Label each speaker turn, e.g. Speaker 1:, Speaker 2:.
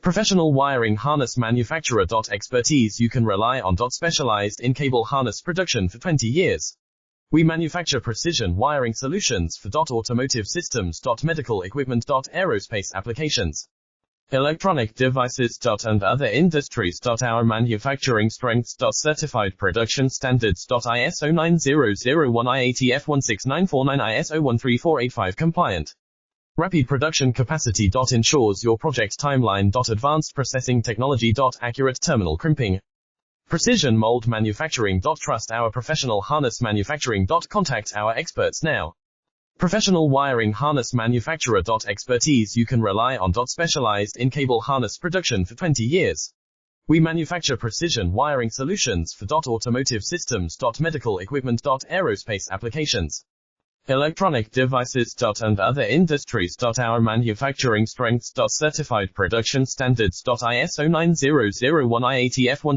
Speaker 1: Professional wiring harness manufacturer. Expertise you can rely on. Specialized in cable harness production for 20 years. We manufacture precision wiring solutions for automotive systems, medical equipment, aerospace applications, electronic devices, and other industries. Our manufacturing strengths. Certified production standards. ISO 9001 IATF 16949 ISO 13485 compliant. Rapid production capacity. Ensures your project timeline. Advanced processing technology. Accurate terminal crimping. Precision mold manufacturing. Trust our professional harness manufacturing. Contact our experts now. Professional wiring harness manufacturer. Expertise you can rely on. Specialized in cable harness production for 20 years. We manufacture precision wiring solutions for automotive systems, medical equipment, aerospace applications, electronic devices, and other industries. Our manufacturing strengths. Certified production standards. ISO 9001 IATF 16949